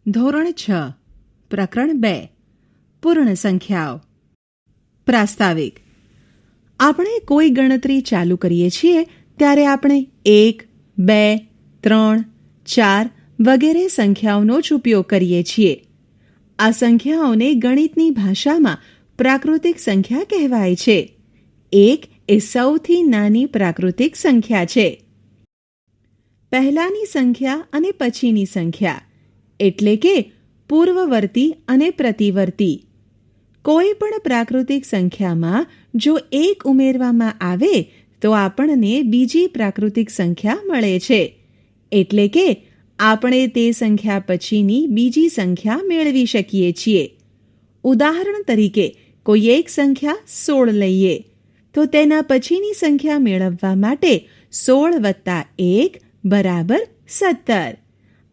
ધોરણ 6 પ્રકરણ 2 પૂર્ણ સંખ્યાઓ. પ્રાસ્તાવિક. આપણે કોઈ ગણતરી ચાલુ કરીએ છીએ ત્યારે આપણે 1, 2, 3, 4 વગેરે સંખ્યાઓનો જ ઉપયોગ કરીએ છીએ. આ સંખ્યાઓને ગણિતની ભાષામાં પ્રાકૃતિક સંખ્યા કહેવાય છે. 1 એ સૌથી નાની પ્રાકૃતિક સંખ્યા છે. પહેલાની સંખ્યા અને પછીની સંખ્યા એટલે કે પૂર્વવર્તી અને પ્રતિવર્તી. કોઈ પણ પ્રાકૃતિક સંખ્યામાં જો 1 ઉમેરવામાં આવે તો આપણને બીજી પ્રાકૃતિક સંખ્યા મળે છે. એટલે કે આપણે તે સંખ્યા પછીની બીજી સંખ્યા મેળવી શકીએ છીએ. ઉદાહરણ તરીકે કોઈ એક સંખ્યા 16 લઈએ તો તેના પછીની સંખ્યા મેળવવા માટે 16 + 1 બરાબર 17.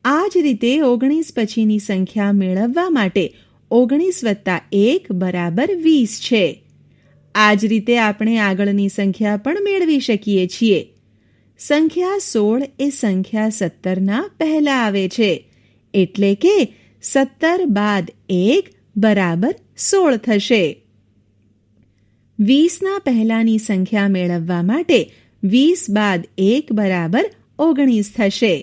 આ જ રીતે 19 પછીની સંખ્યા મેળવવા માટે 19 + 1 બરાબર 20 છે. આ જ રીતે આપણે આગળની સંખ્યા પણ મેળવી શકીએ છીએ. સંખ્યા 16 એ સંખ્યા 17ના પહેલા આવે છે. એટલે કે 17 બાદ 1 બરાબર 16 થશે. 20ના પહેલાની સંખ્યા મેળવવા માટે 20 બાદ 1 બરાબર 19 થશે.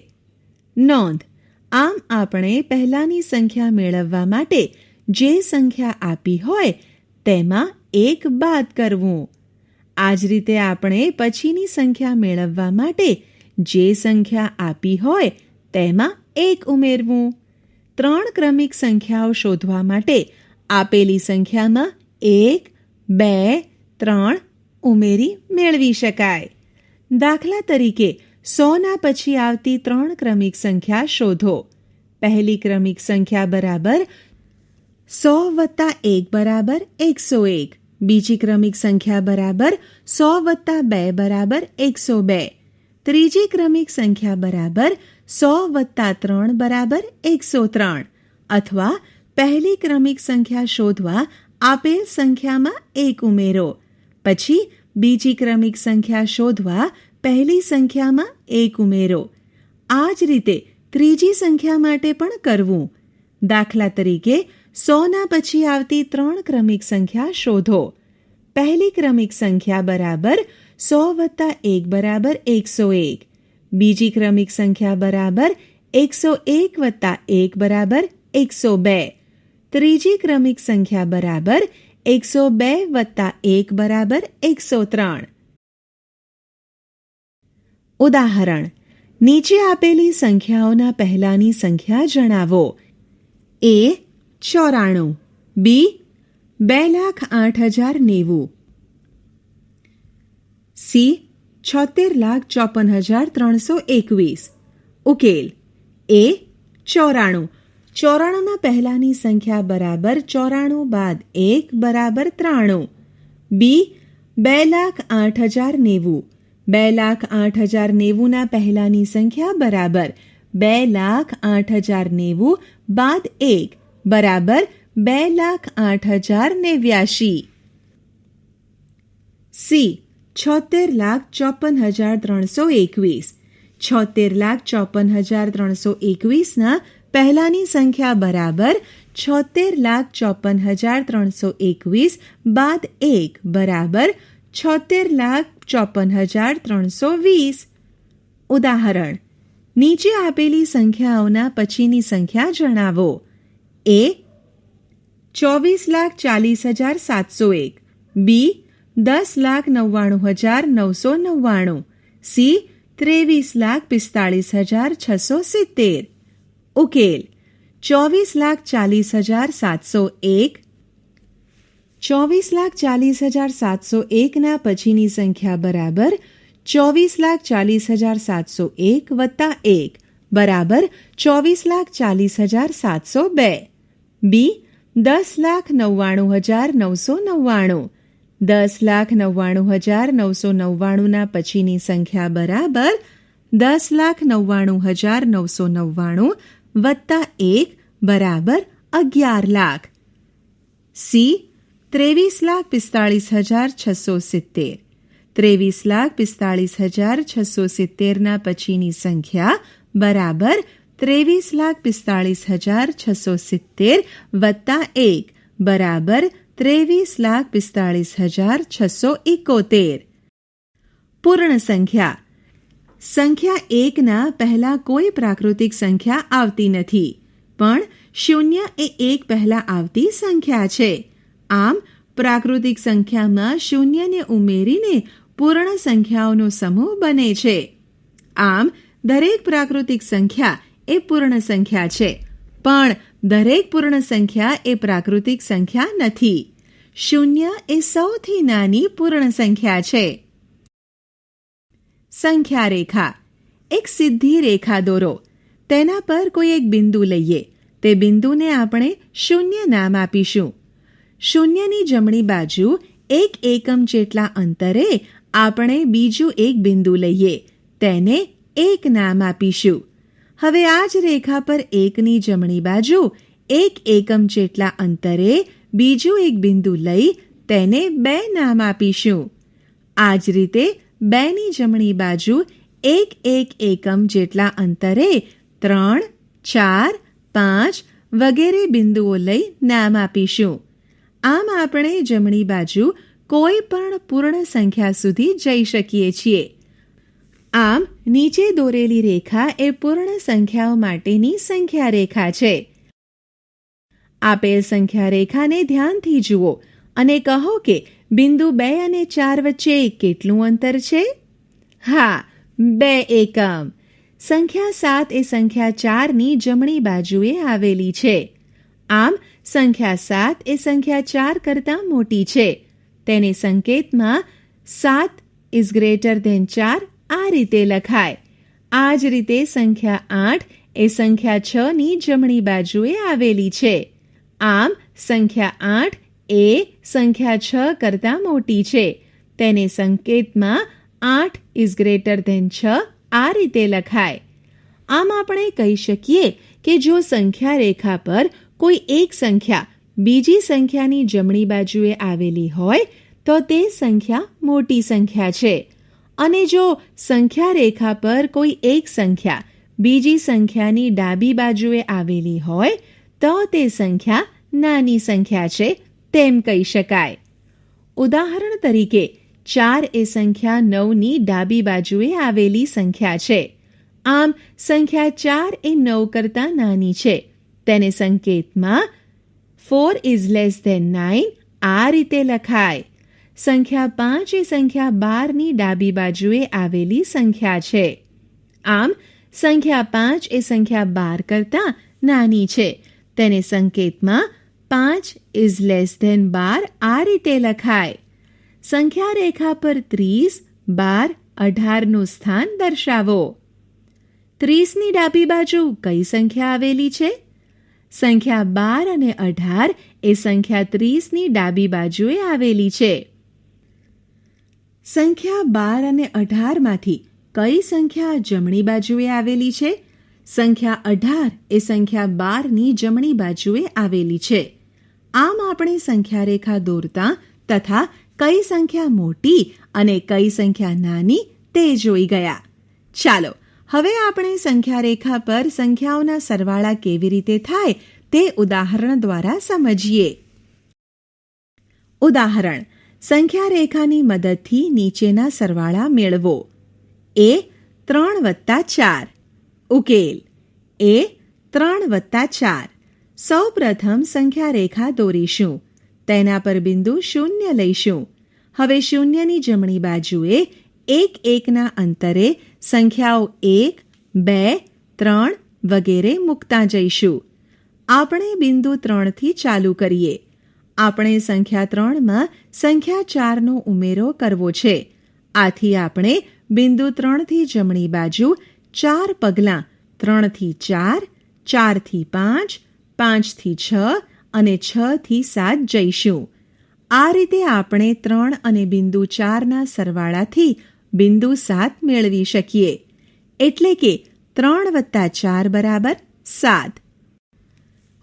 નોંધ: આમ આપણે પહેલાની સંખ્યા મેળવવા માટે જે સંખ્યા આપી હોય તેમાં 1 બાદ કરવું. આ જ રીતે આપણે પછીની સંખ્યા મેળવવા માટે જે સંખ્યા આપી હોય તેમાં 1 ઉમેરવું. 3 ક્રમિક સંખ્યાઓ શોધવા માટે આપેલી સંખ્યામાં 1, 2, 3 ઉમેરી મેળવી શકાય. દાખલા તરીકે 100ના પછી આવતી 3 ક્રમિક સંખ્યા શોધો. પહેલી ક્રમિક સંખ્યા બરાબર 100 + 1 બરાબર 101. બીજી ક્રમિક સંખ્યા બરાબર 100 + 2 બરાબર 102. ત્રીજી ક્રમિક સંખ્યા બરાબર 100 + 3 બરાબર 103. અથવા પહેલી ક્રમિક સંખ્યા શોધવા આપેલ સંખ્યામાં 1 ઉમેરો. પછી બીજી ક્રમિક સંખ્યા શોધવા પહેલી સંખ્યામાં 1 ઉમેરો. આ જ રીતે ત્રીજી સંખ્યા માટે પણ કરવું. દાખલા તરીકે 100ના પછી આવતી 3 ક્રમિક સંખ્યા શોધો. પહેલી ક્રમિક સંખ્યા બરાબર 100 + 1 બરાબર 101. બીજી ક્રમિક સંખ્યા બરાબર 101 + 1 બરાબર 102. ત્રીજી ક્રમિક સંખ્યા બરાબર 102 + 1 બરાબર 103. ઉદાહરણ: નીચે આપેલી સંખ્યાઓના પહેલાની સંખ્યા જણાવો. A 94, B 2,08,090, C 76,54,321. ઉકેલ: A 94. 94ના પહેલાની સંખ્યા બરાબર 94 બાદ 1 બરાબર 93. B 2,08,090. 2,08,090ના પહેલાની સંખ્યા બરાબર 2,08,090 બાદ 1 બરાબર 2,08,089. C 76,54,321. 76,54,321ના પહેલાની સંખ્યા બરાબર 76,54,321 બાદ 1 બરાબર 76,54,320. ઉદાહરણ: નીચે આપેલી સંખ્યાઓના પછીની સંખ્યા જણાવો. A 24,40,701, B 10,99,999, C 23,45,670. ઉકેલ: 24,40,701. 24,40,701ના પછીની સંખ્યા બરાબર 24,40,701 + 1 બરાબર 24,40,702. B 10,99,999. 10,99,999ના પછીની સંખ્યા બરાબર 10,99,999 + 1 બરાબર 11,00,000. C 23,45,670. 23,45,670ના પછીની સંખ્યા બરાબર 23,45,670 વત્તા 1 બરાબર 23,45,671. પૂર્ણ સંખ્યા. સંખ્યા 1ના પહેલા કોઈ પ્રાકૃતિક સંખ્યા આવતી નથી, પણ 0 એ 1 પહેલા આવતી સંખ્યા છે. આમ પ્રાકૃતિક સંખ્યામાં 0ને ઉમેરીને પૂર્ણ સંખ્યાઓનો સમૂહ બને છે. આમ દરેક પ્રાકૃતિક સંખ્યા એ પૂર્ણ સંખ્યા છે, પણ દરેક પૂર્ણ સંખ્યા એ પ્રાકૃતિક સંખ્યા નથી. 0 એ સૌથી નાની પૂર્ણ સંખ્યા છે. સંખ્યા રેખા. એક સીધી રેખા દોરો. તેના પર કોઈ એક બિંદુ લઈએ. તે બિંદુને આપણે 0 નામ આપીશું. 0ની જમણી બાજુ 1 એકમ જેટલા અંતરે આપણે બીજું એક બિંદુ લઈએ. તેને 1 નામ આપીશું. હવે આ જ રેખા પર 1ની જમણી બાજુ 1 એકમ જેટલા અંતરે બીજું એક બિંદુ લઈ તેને 2 નામ આપીશું. આ જ રીતે 2ની જમણી બાજુ 1 એકમ જેટલા અંતરે 3, 4, 5 વગેરે બિંદુઓ લઈ નામ આપીશું. આમ આપણે જમણી બાજુ કોઈ પણ પૂર્ણ સંખ્યા સુધી જઈ શકીએ છીએ. આમ નીચે દોરેલી રેખા એ પૂર્ણ સંખ્યાઓ માટેની સંખ્યા રેખા છે. આપેલ સંખ્યા રેખાને ધ્યાનથી જુઓ અને કહો કે બિંદુ 2 અને 4 વચ્ચે કેટલું અંતર છે? હા, 2 એકમ. સંખ્યા 7 એ સંખ્યા 4ની જમણી બાજુએ આવેલી છે. આમ સંખ્યા 7 એ સંખ્યા 4 કરતાં મોટી છે. તેને સંકેતમાં 7 ઇઝ ગ્રેટર ધેન 4 આ રીતે લખાય. આ જ રીતે સંખ્યા 8 એ સંખ્યા 6ની જમણી બાજુએ આવેલી છે. આમ સંખ્યા 8 એ સંખ્યા 6 કરતાં મોટી છે. તેને સંકેતમાં 8 ઇઝ ગ્રેટર ધેન 6 આ રીતે લખાય. આમ આપણે કહી શકીએ કે જો સંખ્યા રેખા પર કોઈ એક સંખ્યા બીજી સંખ્યાની જમણી બાજુએ આવેલી હોય તો તે સંખ્યા મોટી સંખ્યા છે, અને જો સંખ્યા રેખા પર કોઈ એક સંખ્યા બીજી સંખ્યાની ડાબી બાજુએ આવેલી હોય તો તે સંખ્યા નાની સંખ્યા છે તેમ કહી શકાય. ઉદાહરણ તરીકે 4 એ સંખ્યા 9ની ડાબી બાજુએ આવેલી સંખ્યા છે. આમ સંખ્યા 4 એ 9 કરતાં નાની છે. તેને સંકેતમાં 4 ઇઝ લેસ ધેન 9 આ રીતે લખાય. સંખ્યા 5 એ સંખ્યા 12ની ડાબી બાજુએ આવેલી સંખ્યા છે. આમ સંખ્યા 5 એ સંખ્યા 12 કરતાં નાની છે. તેને સંકેતમાં 5 ઇઝ લેસ ધેન 12 આ રીતે લખાય. સંખ્યા રેખા પર 30, 12, 18નું સ્થાન દર્શાવો. 30ની ડાબી બાજુ કઈ સંખ્યા આવેલી છે? સંખ્યા 12 અને 18 એ સંખ્યા 30ની ડાબી બાજુએ આવેલી છે. સંખ્યા 12 અને 18માંથી કઈ સંખ્યા જમણી બાજુએ આવેલી છે? સંખ્યા 18 એ સંખ્યા 12ની જમણી બાજુએ આવેલી છે. આમ આપણે સંખ્યા રેખા દોરતા તથા કઈ સંખ્યા મોટી અને કઈ સંખ્યા નાની તે જોઈ ગયા. ચાલો હવે આપણે સંખ્યા રેખા પર સંખ્યાઓના સરવાળા કેવી રીતે થાય તે ઉદાહરણ દ્વારા સમજીએ. ઉદાહરણ: સંખ્યા રેખાની મદદથી નીચેના સરવાળા મેળવો. એ 3 વત્તા 4. ઉકેલ: એ 3 વત્તા 4. સૌ પ્રથમ સંખ્યા રેખા દોરીશું. તેના પર બિંદુ 0 લઈશું. હવે 0ની જમણી બાજુએ 1 અંતરે સંખ્યાઓ 1, 2, 3 વગેરે મૂકતા જઈશું. આપણે બિંદુ 3થી ચાલુ કરીએ. આપણે સંખ્યા 3માં સંખ્યા 4નો ઉમેરો કરવો છે. આથી આપણે બિંદુ 3થી જમણી બાજુ 4 પગલાં 3થી 4, 4થી 5, 5થી 6 અને 6થી 7 જઈશું. આ રીતે આપણે 3 અને બિંદુ 4ના સરવાળાથી બિંદુ 7 મેળવી શકીએ. એટલે કે 3 વત્તા 4 બરાબર 7.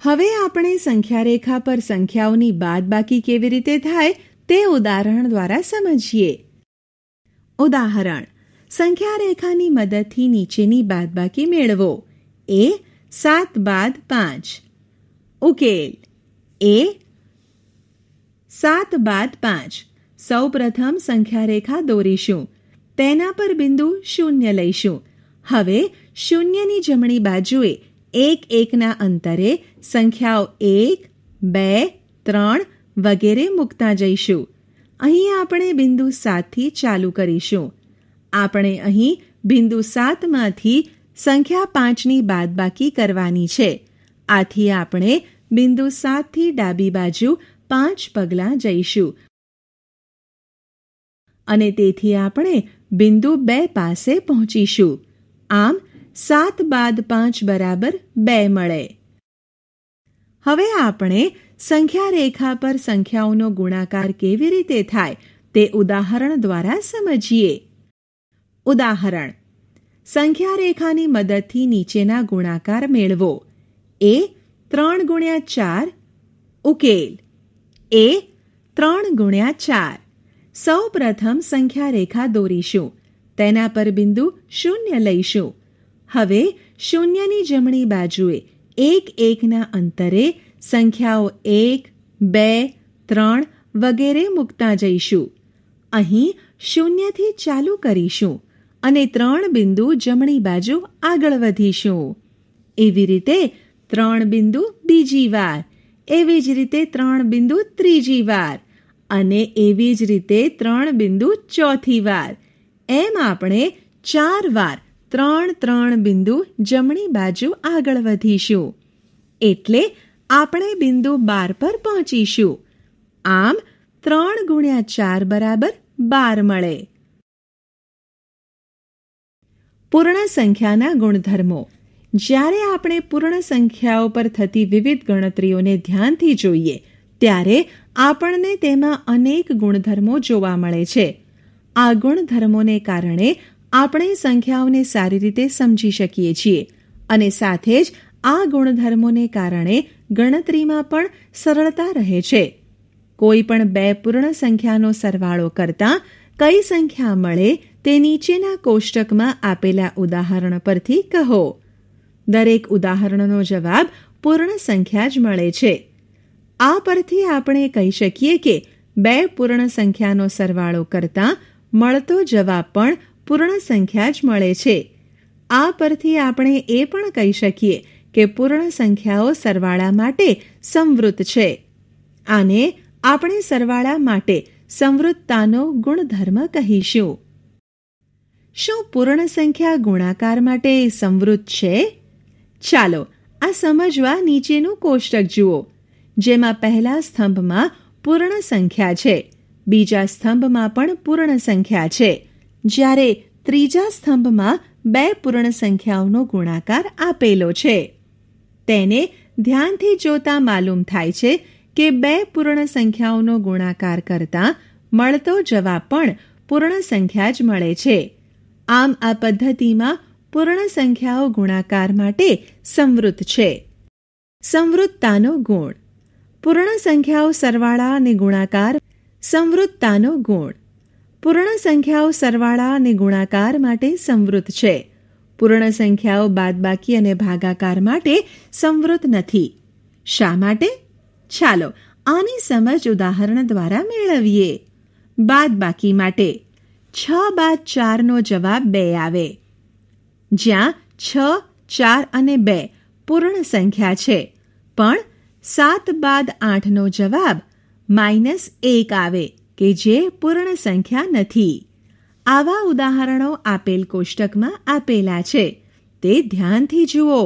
હવે આપણે સંખ્યા રેખા પર સંખ્યાઓની બાદબાકી કેવી રીતે થાય તે ઉદાહરણ દ્વારા સમજીએ. ઉદાહરણ: સંખ્યા રેખાની મદદથી નીચેની બાદબાકી મેળવો. એ 7 બાદ 5. ઉકેલ એ 7 બાદ 5. સૌ પ્રથમ સંખ્યા રેખા દોરીશું. તેના પર બિંદુ 0 લઈશું. હવે શૂન્યની જમણી બાજુએ 1-1ના અંતરે સંખ્યાઓ 1, 2, 3 વગેરે મૂકતા જઈશું. અહીં આપણે બિંદુ 7થી ચાલુ કરીશું. આપણે અહીં બિંદુ 7માંથી સંખ્યા 5ની બાદબાકી કરવાની છે. આથી આપણે બિંદુ 7થી ડાબી બાજુ 5 પગલાં જઈશું અને તેથી આપણે બિંદુ 2 પાસે પહોંચીશું. આમ 7 બાદ 5 બરાબર 2 મળે. હવે આપણે સંખ્યા રેખા પર સંખ્યાઓનો ગુણાકાર કેવી રીતે થાય તે ઉદાહરણ દ્વારા સમજીએ. ઉદાહરણ: સંખ્યા રેખાની મદદથી નીચેના ગુણાકાર મેળવો. એ 3 ગુણ્યા 4. ઉકેલ એ 3 ગુણ્યા 4. સૌ પ્રથમ સંખ્યા રેખા દોરીશું. તેના પર બિંદુ 0 લઈશું. હવે શૂન્યની જમણી બાજુએ 1-1ના અંતરે સંખ્યાઓ 1, 2, 3 વગેરે મૂકતા જઈશું. અહીં 0થી ચાલુ કરીશું અને 3 બિંદુ જમણી બાજુ આગળ વધીશું. એવી રીતે 3 બિંદુ બીજી વાર, એવી જ રીતે 3 બિંદુ ત્રીજી વાર અને એવી જ રીતે 3 બિંદુ ચોથી વાર. એમ આપણે 4 વાર 3 બિંદુ જમણી બાજુ આગળ વધીશું. એટલે આપણે બિંદુ 12 પર પહોંચીશું. આમ 3 ગુણ્યા 4 બરાબર 12 મળે. પૂર્ણ સંખ્યાના ગુણધર્મો. જ્યારે આપણે પૂર્ણ સંખ્યાઓ પર થતી વિવિધ ગણતરીઓને ધ્યાનથી જોઈએ ત્યારે આપણને તેમાં અનેક ગુણધર્મો જોવા મળે છે. આ ગુણધર્મોને કારણે આપણે સંખ્યાઓને સારી રીતે સમજી શકીએ છીએ અને સાથે જ આ ગુણધર્મોને કારણે ગણતરીમાં પણ સરળતા રહે છે. કોઈ પણ 2 પૂર્ણ સંખ્યાનો સરવાળો કરતાં કઈ સંખ્યા મળે તે નીચેના કોષ્ટકમાં આપેલા ઉદાહરણ પરથી કહો. દરેક ઉદાહરણનો જવાબ પૂર્ણ સંખ્યા જ મળે છે. આ પરથી આપણે કહી શકીએ કે 2 પૂર્ણ સંખ્યાનો સરવાળો કરતાં મળતો જવાબ પણ પૂર્ણ સંખ્યા જ મળે છે. આ પરથી આપણે એ પણ કહી શકીએ કે પૂર્ણ સંખ્યાઓ સરવાળા માટે સંવૃત છે. આને આપણે સરવાળા માટે સંવૃતતાનો ગુણધર્મ કહીશું. શું પૂર્ણ સંખ્યા ગુણાકાર માટે સંવૃત છે? ચાલો આ સમજવા નીચેનું કોષ્ટક જુઓ, જેમાં પહેલા સ્તંભમાં પૂર્ણ સંખ્યા છે, બીજા સ્તંભમાં પણ પૂર્ણ સંખ્યા છે, જ્યારે ત્રીજા સ્તંભમાં 2 પૂર્ણ સંખ્યાઓનો ગુણાકાર આપેલો છે. તેને ધ્યાનથી જોતા માલુમ થાય છે કે 2 પૂર્ણ સંખ્યાઓનો ગુણાકાર કરતાં મળતો જવાબ પણ પૂર્ણ સંખ્યા જ મળે છે. આમ આ પદ્ધતિમાં પૂર્ણ સંખ્યાઓ ગુણાકાર માટે સંવૃત છે. સંવૃતતાનો ગુણ. પૂર્ણ સંખ્યાઓ સરવાળા અને ગુણાકાર. સંવૃતતાનો ગુણ. પૂર્ણ સંખ્યાઓ સરવાળા અને ગુણાકાર માટે સંવૃત છે. પૂર્ણ સંખ્યાઓ બાદબાકી અને ભાગાકાર માટે સંવૃત નથી. શા માટે? ચાલો આની સમજ ઉદાહરણ દ્વારા મેળવીએ. બાદબાકી માટે 6 બાદ 4નો જવાબ 2 આવે. જ્યાં 6, 4 અને 2 પૂર્ણ સંખ્યા છે, પણ 7 બાદ 8નો જવાબ -1 આવે કે જે પૂર્ણ સંખ્યા નથી. આવા ઉદાહરણો આપેલ કોષ્ટકમાં આપેલા છે, તે ધ્યાનથી જુઓ.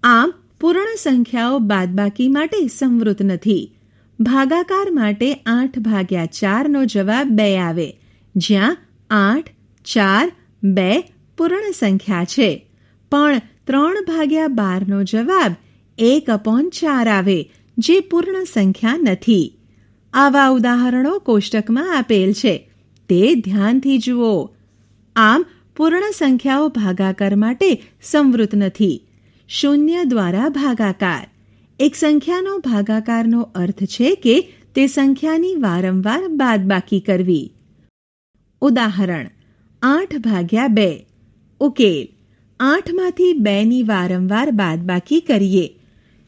આમ પૂર્ણ સંખ્યાઓ બાદબાકી માટે સંવૃત નથી. ભાગાકાર માટે 8/4નો જવાબ 2 આવે, જ્યાં 8, 4, 2 પૂર્ણ સંખ્યા છે, પણ 3/12નો જવાબ 1/4 આવે, જે પૂર્ણ સંખ્યા નથી. આવા ઉદાહરણો કોષ્ટકમાં આપેલ છે, તે ધ્યાનથી જુઓ. આમ પૂર્ણ સંખ્યાઓ ભાગાકાર માટે સંવૃત નથી. શૂન્ય દ્વારા ભાગાકાર. એક સંખ્યાનો ભાગાકારનો અર્થ છે કે તે સંખ્યાની વારંવાર બાદબાકી કરવી. ઉદાહરણ 8/2. ઉકેલ 8માંથી 2ની વારંવાર બાદબાકી કરીએ.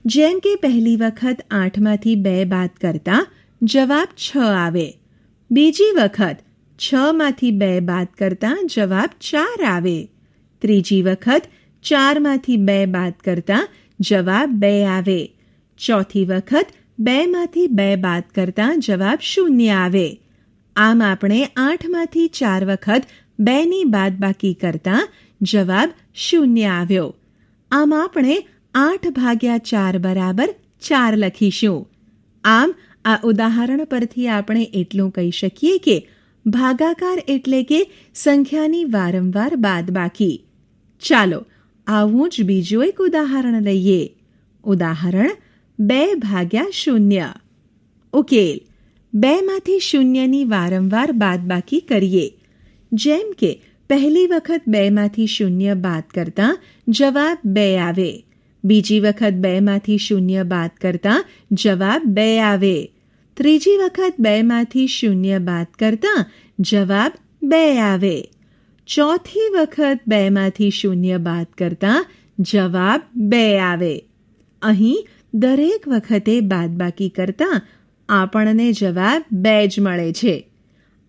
જેમ કે પહેલી વખત 8માંથી 2 બાદ કરતા જવાબ 6 આવે. બીજી વખત 6માંથી 2 બાદ કરતા જવાબ 4 આવે. ત્રીજી વખત 4માંથી 2 બાદ કરતા જવાબ 2 આવે. ચોથી વખત 2માંથી 2 બાદ કરતા જવાબ 0 આવે. આમ આપણે 8માંથી 4 વખત 2ની બાદબાકી કરતા જવાબ 0 આવ્યો. આમ આપણે 8/4 બરાબર 4 લખીશું. આમ આ ઉદાહરણ પરથી આપણે એટલું કહી શકીએ કે ભાગાકાર એટલે કે સંખ્યાની વારંવાર બાદબાકી. ચાલો આવું જ બીજું એક ઉદાહરણ લઈએ. ઉદાહરણ 2/0. ઉકેલ: 2માંથી 0ની વારંવાર બાદબાકી કરીએ. જેમ કે પહેલી વખત 2માંથી 0 બાદ કરતા જવાબ 2 આવે. બીજી વખત 2માંથી 0 બાદ કરતા જવાબ 2 આવે. ત્રીજી વખત 2માંથી 0 બાદ કરતા જવાબ 2 આવે. ચોથી વખત 2માંથી 0 બાદ કરતા જવાબ 2 આવે. અહીં દરેક વખતે બાદબાકી કરતા આપણને જવાબ 2 જ મળે છે.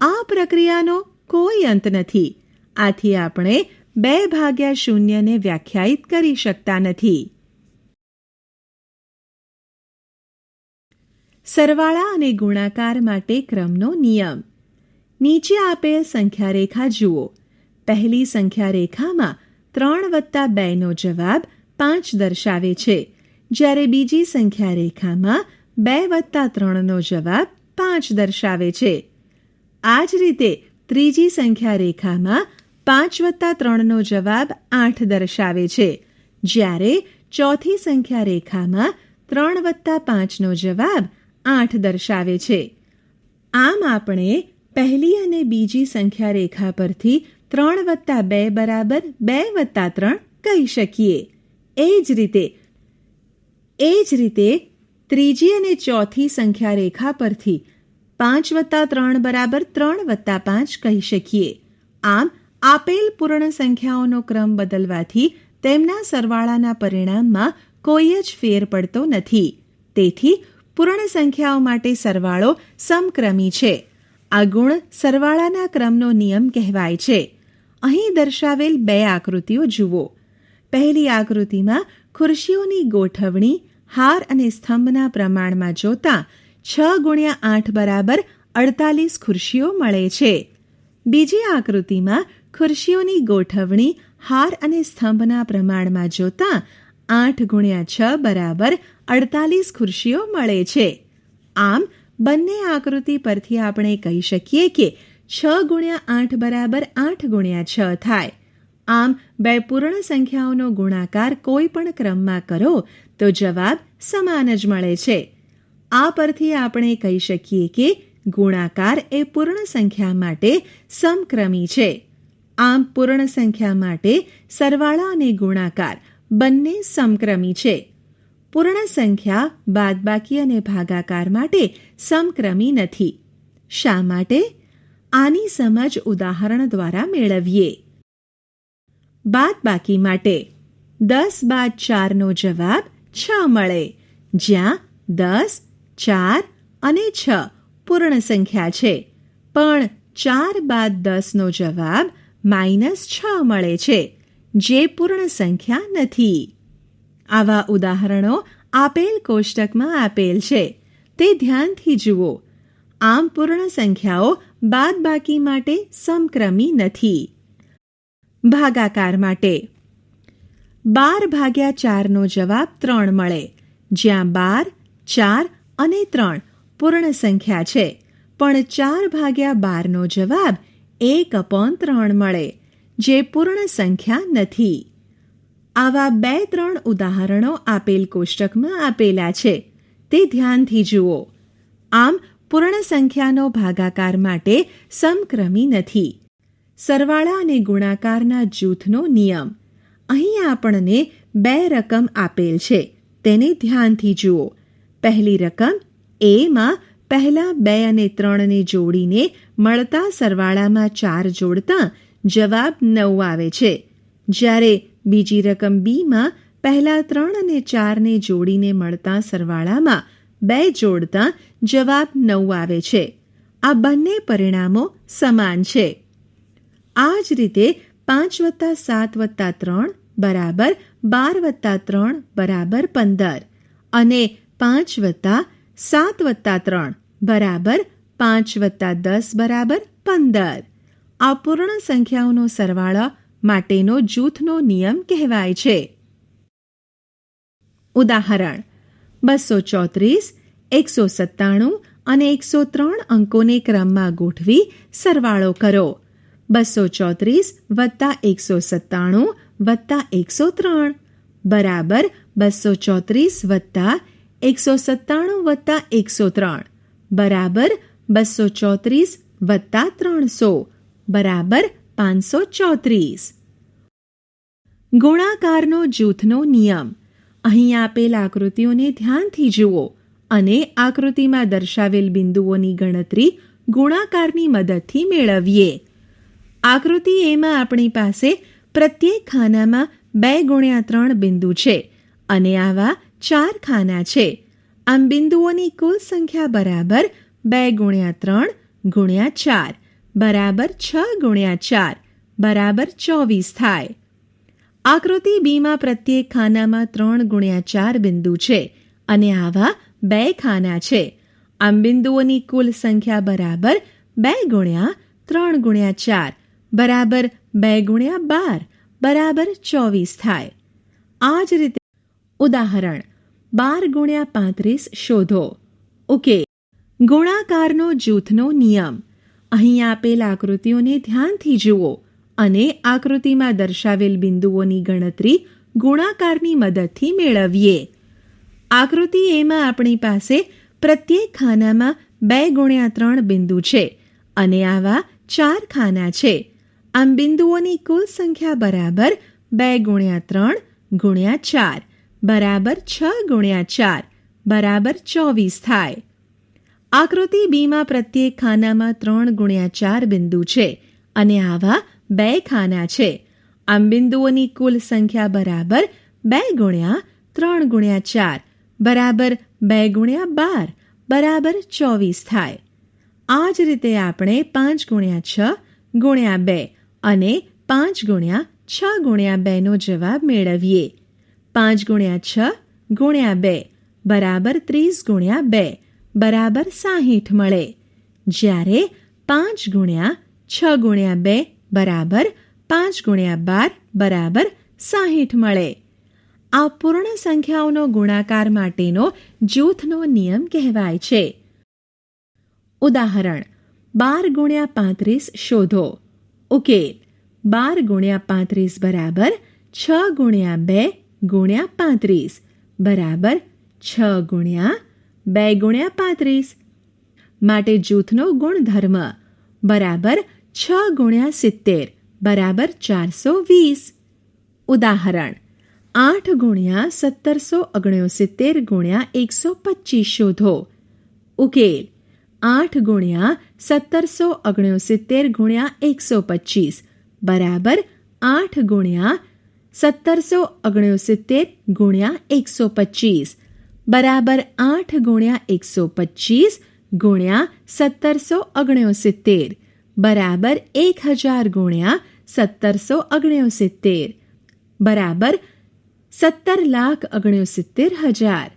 આ પ્રક્રિયાનો કોઈ અંત નથી. આથી આપણે 2/0 ને વ્યાખ્યાયિત કરી શકતા નથી. સરવાળા અને ગુણાકાર માટે ક્રમનો નિયમ. નીચે આપેલ સંખ્યા રેખા જુઓ. પહેલી સંખ્યા રેખામાં 3+2 નો જવાબ 5 દર્શાવે છે, જ્યારે બીજી સંખ્યા રેખામાં 2+3 નો જવાબ 5 દર્શાવે છે. આ જ રીતે ત્રીજી સંખ્યા રેખામાં 5+3 નો જવાબ 8 દર્શાવે છે, જ્યારે ચોથી સંખ્યા રેખામાં 3+5 નો જવાબ 8 દર્શાવે છે. આમ આપણે પહેલી અને બીજી સંખ્યા રેખા પરથી 3+2 બરાબર 2+3 કહી શકીએ. એ જ રીતે ત્રીજી અને ચોથી સંખ્યા રેખા પરથી 5+3 બરાબર 3+5 કહી શકીએ. આમ આપેલ પૂર્ણ સંખ્યાઓનો ક્રમ બદલવાથી તેમના સરવાળાના પરિણામમાં કોઈ જ ફેર પડતો નથી. તેથી પૂર્ણ સંખ્યાઓ માટે સરવાળો સમક્રમી છે. આ ગુણ સરવાળાના ક્રમનો નિયમ કહેવાય છે. અહીં દર્શાવેલ 2 આકૃતિઓ જુઓ. પહેલી આકૃતિમાં ખુરશીઓની ગોઠવણી હાર અને સ્તંભના પ્રમાણમાં જોતા 6 × 8 બરાબર 48 ખુરશીઓ મળે છે. બીજી આકૃતિમાં ખુરશીઓની ગોઠવણી હાર અને સ્તંભના પ્રમાણમાં જોતા 8 × 6 બરાબર 48 ખુરશીઓ મળે છે. આમ બંને આકૃતિ પરથી આપણે કહી શકીએ કે 6 × 8 બરાબર 8 × 6 થાય. આમ બે પૂર્ણ સંખ્યાઓનો ગુણાકાર કોઈ પણ ક્રમમાં કરો તો જવાબ સમાન જ મળે છે. આ પરથી આપણે કહી શકીએ કે ગુણાકાર એ પૂર્ણ સંખ્યા માટે સમક્રમી છે. આમ પૂર્ણ સંખ્યા માટે સરવાળા અને ગુણાકાર બંને સમક્રમી છે. પૂર્ણ સંખ્યા બાદબાકી અને ભાગાકાર માટે સમક્રમી નથી. શા માટે? આની સમજ ઉદાહરણ દ્વારા મેળવીએ. બાદબાકી માટે 10 બાદ 4 નો જવાબ 6 મળે, જ્યાં 10, 4 અને 6 પૂર્ણ સંખ્યા છે. પણ 4 બાદ 10 નો જવાબ -6 મળે છે, જે પૂર્ણ સંખ્યા નથી. આવા ઉદાહરણો આપેલ કોષ્ટકમાં આપેલ છે, તે ધ્યાનથી જુઓ. આમ પૂર્ણ સંખ્યાઓ બાદબાકી માટે સમક્રમી નથી. ભાગાકાર માટે 12/4 નો જવાબ 3 મળે, જ્યાં 12, 4 અને 3 પૂર્ણ સંખ્યા છે. પણ 4/12 નો જવાબ 1/3 મળે, જે પૂર્ણ સંખ્યા નથી. આવા 2-3 ઉદાહરણો આપેલ કોષ્ટકમાં આપેલા છે, તે ધ્યાનથી જુઓ. આમ પૂર્ણ સંખ્યાનો ભાગાકાર માટે સમક્રમી નથી. સરવાળા અને ગુણાકારના જૂથનો નિયમ. અહીં આપણને 2 રકમ આપેલ છે, તેને ધ્યાનથી જુઓ. પહેલી રકમ A માં પહેલા 2 અને 3 ને જોડીને મળતા સરવાળામાં 4 જોડતા જવાબ 9 આવે છે, જ્યારે બીજી રકમ બીમાં પહેલા 3 અને 4ને જોડીને મળતા સરવાળામાં 2 જોડતા જવાબ 9 આવે છે. આ બંને પરિણામો સમાન છે. આ જ રીતે 5 + 7 + 3 બરાબર 12 + 3 બરાબર 15 અને 5 + 7 + 3 બરાબર 5 + 10 બરાબર 15. આ પૂર્ણ સંખ્યાઓનો સરવાળો માટેનો જૂથનો નિયમ કહેવાય છે. ઉદાહરણ: 234, 197 અને 103 અંકોને ક્રમમાં ગોઠવી સરવાળો કરો. 234 + 197 + 103 બરાબર 234 + 197 + 103 બરાબર 234 + 300 બરાબર 534. ગુણાકારનો જૂથનો નિયમ. અહીં આપેલ આકૃતિઓને ધ્યાનથી જુઓ અને આકૃતિમાં દર્શાવેલ બિંદુઓની ગણતરી ગુણાકારની મદદથી મેળવીએ. આકૃતિ એમાં આપણી પાસે પ્રત્યેક ખાનામાં 2 × 3 બિંદુ છે અને આવા 4 ખાના છે. આમ બિંદુઓની કુલ સંખ્યા બરાબર 2 × 3 × 4 બરાબર 6 × 4 બરાબર 24 થાય. આકૃતિ બીમાં પ્રત્યેક ખાનામાં 3 × 4 બિંદુ છે અને આવા 2 ખાના છે. આમ બિંદુઓની કુલ સંખ્યા બરાબર 2 × 3 × 4 બરાબર 2 × 12 બરાબર 24 થાય. આ જ રીતે ઉદાહરણ: 12 × 35 શોધો. ઉકેલ: ગુણાકારનો જૂથનો નિયમ. અહીં આપેલ આકૃતિઓને ધ્યાનથી જુઓ અને આકૃતિમાં દર્શાવેલ બિંદુઓની ગણતરી ગુણાકારની મદદથી મેળવીએ. આકૃતિ એમાં આપણી પાસે પ્રત્યેક ખાનામાં 2 × 3 બિંદુ છે અને આવા 4 ખાના છે. આમ બિંદુઓની કુલ સંખ્યા બરાબર 2 × 3 × 4 બરાબર 6 × 4 બરાબર 24 થાય. આકૃતિ બીમાં પ્રત્યેક ખાનામાં 3 × 4 બિંદુ છે અને આવા 2 ખાના છે. આમ બિંદુઓની કુલ સંખ્યા બરાબર 2 × 3 × 4 બરાબર 2 × 12 બરાબર 24 થાય. આ જ રીતે આપણે 5 × 6 × 2 અને 5 × 6 × 2 નો જવાબ મેળવીએ. 5 × 6 × 2 બરાબર 30 × 2 બરાબર 60 મળે. જ્યારે 5 × 6 × 2 બરાબર 5 × 12 બરાબર 60 મળે. આ પૂર્ણ સંખ્યાઓનો ગુણાકાર માટેનો જૂથનો નિયમ કહેવાય છે. ઉદાહરણ: 12 × 35 શોધો. ઉકેલ: 12 × 35 બરાબર 6 × 2 × 35 બરાબર 6 × 2 × 35. માટે જૂથનો ગુણધર્મ બરાબર 6 × 70 બરાબર 420. ઉદાહરણ: 8 × 1769 × 125 શોધો. ઉકેલ: 8 × 1769 × 125 બરાબર 8 × 1769 × 125 બરાબર 8 × 125 × 1769 બરાબર 1000 × 1769 બરાબર 17,69,000.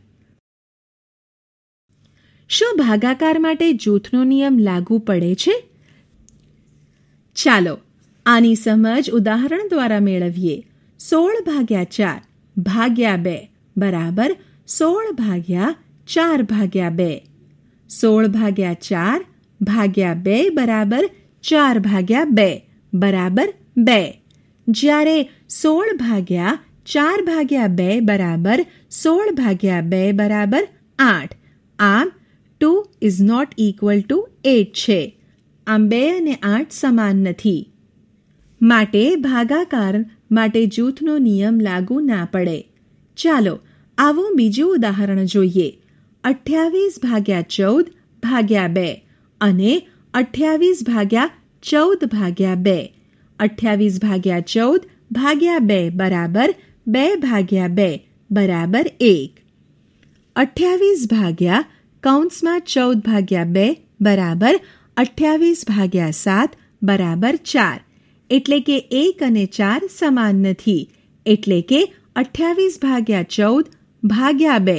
શું ભાગાકાર માટે જૂથનો નિયમ લાગુ પડે છે? ચાલો આની સમજ ઉદાહરણ દ્વારા મેળવીએ. 16/4 ભાગ્યા 2 બરાબર 16/4/2. 16/4 ભાગ્યા 2 બરાબર 4/2 બરાબર 2. જ્યારે 16/4/2 બરાબર 16/2 બરાબર 8. આમ 2 is not equal to 8 છે. આમ 2 અને 8 સમાન નથી. માટે ભાગાકાર માટે જૂથનો નિયમ લાગુ ના પડે. ચાલો આવું બીજું ઉદાહરણ જોઈએ. 28/14/2 અને 28/14/2. 28/14/2 ભાગ્યા 2 બરાબર 2 ભાગ્યા 2 બરાબર 1. 28 ભાગ્યા કૌંસમાં 14 ભાગ્યા 2 બરાબર 28 ભાગ્યા 7 બરાબર 4. એટલે કે 1 અને 4 સમાન નથી. એટલે કે 28 ભાગ્યા 14 ભાગ્યા 2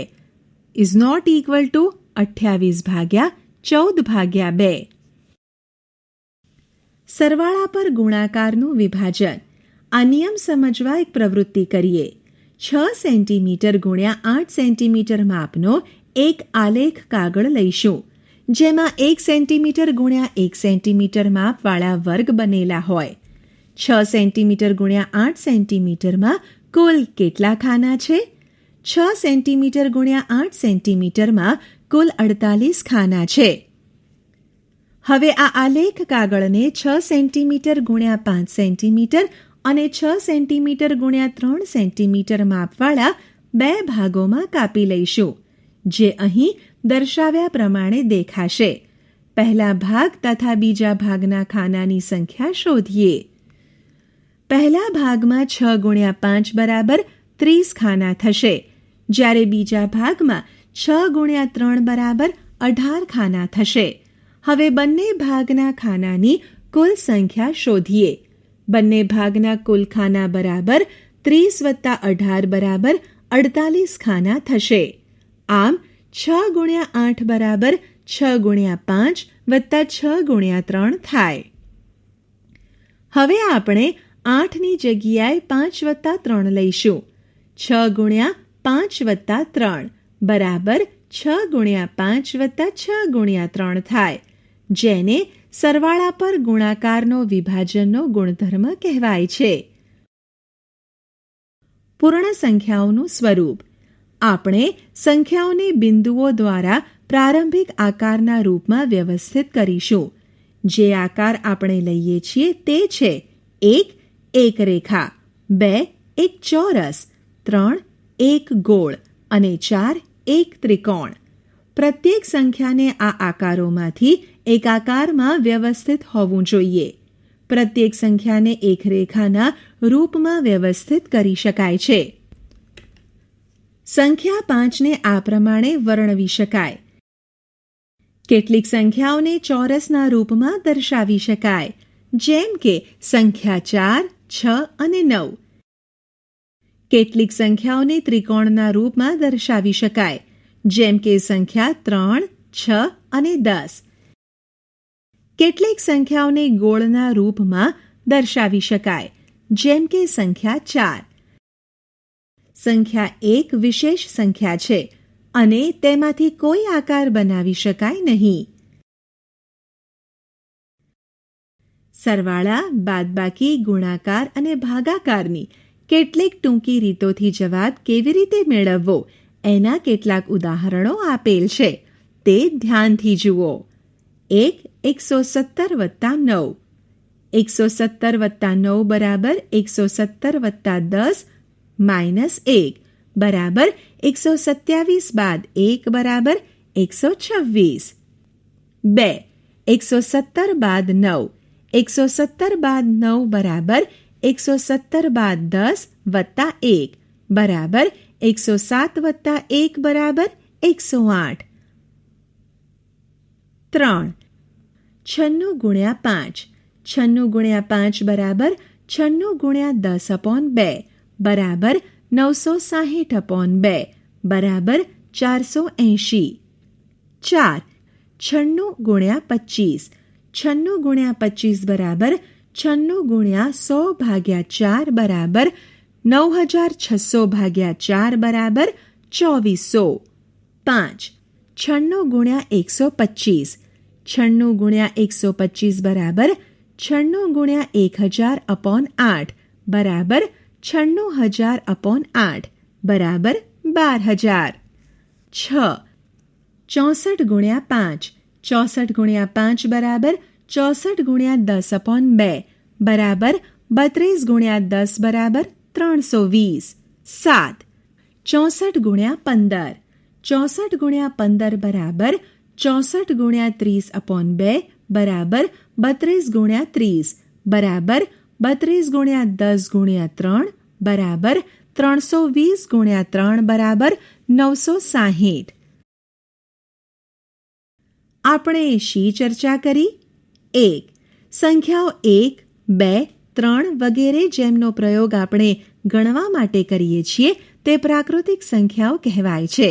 ઇઝ નોટ ઇક્વલ ટુ 28 ભાગ્યા 14 ભાગ્યા 2. સરવાળા પર ગુણાકારનું વિભાજન. આ નિયમ સમજવા એક પ્રવૃત્તિ કરીએ. 6 સેન્ટીમીટર ગુણ્યા 8 સેન્ટીમીટર માપનો એક આલેખ કાગળ લઈશું, જેમાં 1 સેન્ટીમીટર ગુણ્યા 1 સેન્ટીમીટર માપવાળા વર્ગ બનેલા હોય. 6 સેન્ટીમીટર ગુણ્યા 8 સેન્ટીમીટરમાં કુલ કેટલા ખાના છે? 6 સેન્ટીમીટર ગુણ્યા 8 સેન્ટીમીટરમાં કુલ 48 ખાના છે. હવે આ આલેખ કાગળને 6 સેન્ટીમીટર ગુણ્યા 5 સેન્ટીમીટર અને 6 સેન્ટીમીટર ગુણ્યા 3 સેન્ટીમીટર માપવાળા 2 ભાગોમાં કાપી લઈશું, જે અહીં દર્શાવ્યા પ્રમાણે દેખાશે. પહેલા ભાગ તથા બીજા ભાગના ખાનાની સંખ્યા શોધીએ. પહેલા ભાગમાં 6 ગુણ્યા 5 બરાબર 30 ખાના થશે, જ્યારે બીજા ભાગમાં 6 ગુણ્યા 3 બરાબર 18 ખાના થશે. હવે બંને ભાગના ખાનાની કુલ સંખ્યા શોધીએ. બંને ભાગના કુલ ખાના બરાબર 30 વત્તા 18 બરાબર 48 ખાના થશે. આમ 6 ગુણ્યા 8 બરાબર 6 ગુણ્યા 5 વત્તા 6 ગુણ્યા 3 થાય. હવે આપણે 8ની જગ્યાએ 5 વત્તા 3 લઈશું. 6 ગુણ્યા 5 વત્તા 3 બરાબર 6 ગુણ્યા 5 વત્તા 6 ગુણ્યા 3 થાય, જેને સરવાળા પર ગુણાકારનો વિભાજનનો ગુણધર્મ કહેવાય છે. પૂર્ણ સંખ્યાઓનું સ્વરૂપ. આપણે સંખ્યાઓને બિંદુઓ દ્વારા પ્રારંભિક આકારના રૂપમાં વ્યવસ્થિત કરીશું. જે આકાર આપણે લઈએ છીએ તે છે 1 એક રેખા, 2 એક ચોરસ, 3 એક ગોળ અને 4 એક ત્રિકોણ. પ્રત્યેક સંખ્યાને આ આકારોમાંથી એક આકારમાં વ્યવસ્થિત હોવું જોઈએ. પ્રત્યેક સંખ્યાને એક રેખાના રૂપમાં વ્યવસ્થિત કરી શકાય છે. સંખ્યા 5ને આ પ્રમાણે વર્ણવી શકાય. કેટલીક સંખ્યાઓને ચોરસના રૂપમાં દર્શાવી શકાય, જેમ કે સંખ્યા 4, 6 અને 9. કેટલીક સંખ્યાઓને ત્રિકોણના રૂપમાં દર્શાવી શકાય, જેમ કે સંખ્યા 3, 6 અને 10. કેટલીક સંખ્યાઓને ગોળના રૂપમાં દર્શાવી શકાય, જેમ કે સંખ્યા 4. સંખ્યા 1 વિશેષ સંખ્યા છે અને તેમાંથી કોઈ આકાર બનાવી શકાય નહીં. સરવાળા, બાદબાકી, ગુણાકાર અને ભાગાકારની કેટલીક ટૂંકી રીતોથી જવાબ કેવી રીતે મેળવવો એના કેટલાક ઉદાહરણો આપેલ છે, તે ધ્યાનથી જુઓ. 1 117 વત્તા 9. 117 વત્તા 9 બરાબર 117 વત્તા 10 માઇનસ 1 બરાબર 127 બાદ 1 બરાબર 126. 2 117 બાદ 9. 117 બાદ 9 બરાબર 117 બાદ 10 વત્તા 1 બરાબર 107 વત્તા 1 બરાબર 108. 3 96 ગુણ્યા 5. 96 ગુણ્યા 5 બરાબર 96 ગુણ્યા 10/2 બરાબર 960/2 બરાબર 480. 4 96 ગુણ્યા 25. 96 ગુણ્યા 25 બરાબર 96 ગુણ્યા 100 ભાગ્યા 4 બરાબર 9600 ભાગ્યા 4 બરાબર 2400. 5 96 ગુણ્યા 125. 96 ગુણ્યા 125 બરાબર 96 ગુણ્યા 1000/8 બરાબર 96000/8 બરાબર 12000. 6 64 ગુણ્યા 5. 64 ગુણ્યા 5 બરાબર 64 ગુણ્યા 10/2 બરાબર 32 ગુણ્યા 10 બરાબર 320. 7 64 ગુણ્યા 15. 64 ગુણ્યા 15 બરાબર 64 ગુણ્યા 30/2 બરાબર 32 ગુણ્યા 30 બરાબર 32 ગુણ્યા 10 ગુણ્યા 3 બરાબર 320 ગુણ્યા 3 બરાબર 960. આપણે શી ચર્ચા કરી? 1. સંખ્યાઓ 1, 2, 3 વગેરે જેમનો પ્રયોગ આપણે ગણવા માટે કરીએ છીએ તે પ્રાકૃતિક સંખ્યાઓ કહેવાય છે.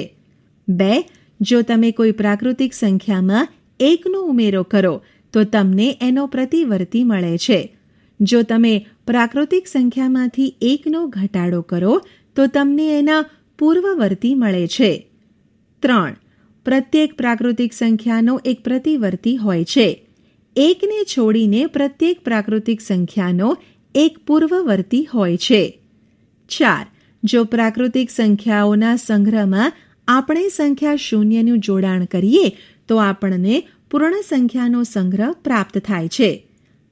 2. જો તમે કોઈ પ્રાકૃતિક સંખ્યામાં 1નો ઉમેરો કરો તો તમને એનો પ્રતિવર્તી મળે છે. જો તમે પ્રાકૃતિક સંખ્યામાંથી 1નો ઘટાડો કરો તો તમને એના પૂર્વવર્તી મળે છે. 3. પ્રત્યેક પ્રાકૃતિક સંખ્યાનો એક પ્રતિવર્તી હોય છે. 1ને છોડીને પ્રત્યેક પ્રાકૃતિક સંખ્યાનો એક પૂર્વવર્તી હોય છે. 4. જો પ્રાકૃતિક સંખ્યાઓના સંગ્રહમાં આપણે સંખ્યા શૂન્યનું જોડાણ કરીએ તો આપણને પૂર્ણ સંખ્યાનો સંગ્રહ પ્રાપ્ત થાય છે.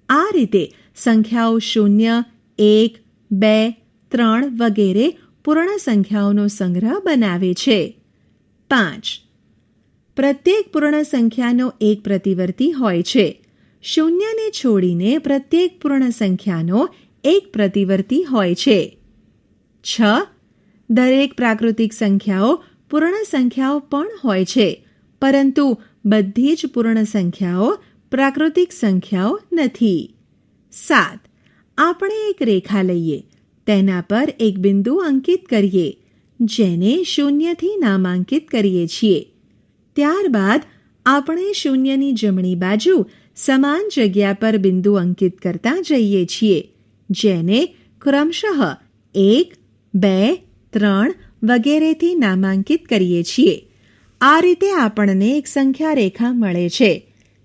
આ રીતે સંખ્યાઓ 0, 1, 2, 3 વગેરે પૂર્ણ સંખ્યાઓનો સંગ્રહ બનાવે છે. 5. પ્રત્યેક પૂર્ણ સંખ્યાનો એક પ્રતિવર્તી હોય છે. 0ને છોડીને પ્રત્યેક પૂર્ણ સંખ્યાનો એક પ્રતિવર્તી હોય છે. 6. દરેક પ્રાકૃતિક સંખ્યાઓ પૂર્ણ સંખ્યાઓ પણ હોય છે, પરંતુ બધી જ પૂર્ણ સંખ્યાઓ પ્રાકૃતિક સંખ્યાઓ નથી. 7. આપણે એક રેખા લઈએ, તેના પર એક બિંદુ અંકિત કરીએ, જેને 0થી નામાંકિત કરીએ છીએ. ત્યારબાદ આપણે 0ની જમણી બાજુ સમાન જગ્યા પર બિંદુ અંકિત કરતા જઈએ છીએ, જેને ક્રમશઃ 1, 2, 3 વગેરેથી નામાંકિત કરીએ છીએ. આ રીતે આપણને એક સંખ્યા રેખા મળે છે,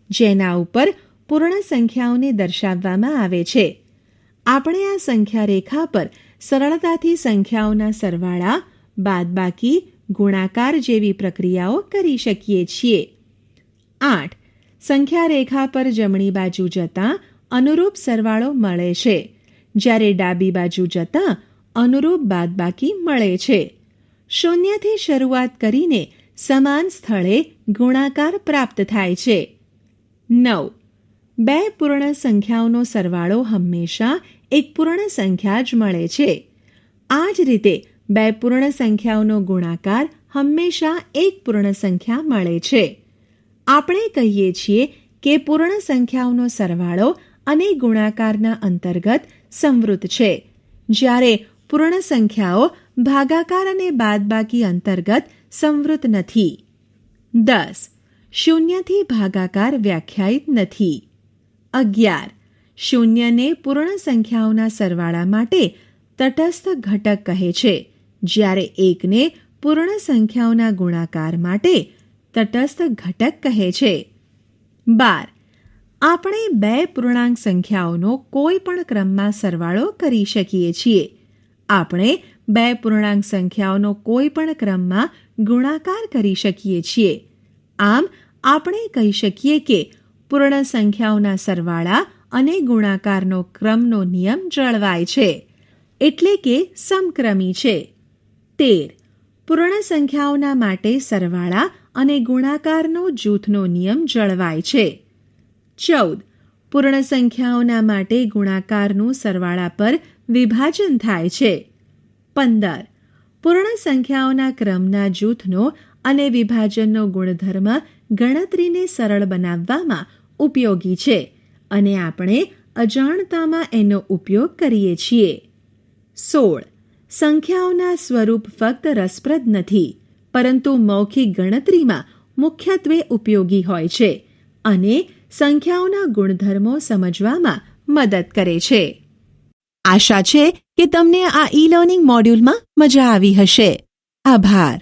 જેના ઉપર પૂર્ણ સંખ્યાઓને દર્શાવવામાં આવે છે. આપણે આ સંખ્યા રેખા પર સરળતાથી સંખ્યાઓના સરવાળા, બાદબાકી, ગુણાકાર જેવી પ્રક્રિયાઓ કરી શકીએ છીએ. 8. સંખ્યા રેખા પર જમણી બાજુ જતાં અનુરૂપ સરવાળો મળે છે, જ્યારે ડાબી બાજુ જતાં અનુરૂપ બાદબાકી મળે છે. 0થી શરૂઆત કરીને સમાન સ્થળે ગુણાકાર પ્રાપ્ત થાય છે. 9. બે પૂર્ણ સંખ્યાઓનો સરવાળો હંમેશા એક પૂર્ણ સંખ્યા જ મળે છે. આ જ રીતે બે પૂર્ણ સંખ્યાઓનો ગુણાકાર હંમેશા એક પૂર્ણ સંખ્યા મળે છે. આપણે કહીએ છીએ કે પૂર્ણ સંખ્યાઓનો સરવાળો અને ગુણાકારના અંતર્ગત સંવૃત છે, જ્યારે પૂર્ણ સંખ્યાઓ ભાગાકાર અને બાદબાકી અંતર્ગત સંવૃત નથી. 10. 0થી ભાગાકાર વ્યાખ્યાયિત નથી. 11. 0ને પૂર્ણ સંખ્યાઓના સરવાળા માટે તટસ્થ ઘટક કહે છે, જ્યારે 1ને પૂર્ણ સંખ્યાઓના ગુણાકાર માટે તટસ્થ ઘટક કહે છે. 12. આપણે બે પૂર્ણાંક સંખ્યાઓનો કોઈ પણ ક્રમમાં સરવાળો કરી શકીએ છીએ. આપણે બે પૂર્ણાંક સંખ્યાઓનો કોઈ પણ ક્રમમાં ગુણાકાર કરી શકીએ છીએ. આમ આપણે કહી શકીએ કે પૂર્ણ સંખ્યાઓના સરવાળા અને ગુણાકારનો ક્રમનો નિયમ જળવાય છે, એટલે કે સમક્રમી છે. 13. પૂર્ણ સંખ્યાઓના માટે સરવાળા અને ગુણાકારનો જૂથનો નિયમ જળવાય છે. 14. પૂર્ણ સંખ્યાઓના માટે ગુણાકારનું સરવાળા પર વિભાજન થાય છે. 15. પૂર્ણ સંખ્યાઓના ક્રમના જૂથનો અને વિભાજનનો ગુણધર્મ ગણતરીને સરળ બનાવવામાં ઉપયોગી છે, અને આપણે અજાણતામાં એનો ઉપયોગ કરીએ છીએ. 16. સંખ્યાઓના સ્વરૂપ ફક્ત રસપ્રદ નથી, પરંતુ મૌખિક ગણતરીમાં મુખ્યત્વે ઉપયોગી હોય છે અને સંખ્યાઓના ગુણધર્મો સમજવામાં મદદ કરે છે. આશા છે કે તમને આ ઈ લર્નિંગ મોડ્યુલમાં મજા આવી હશે. આભાર.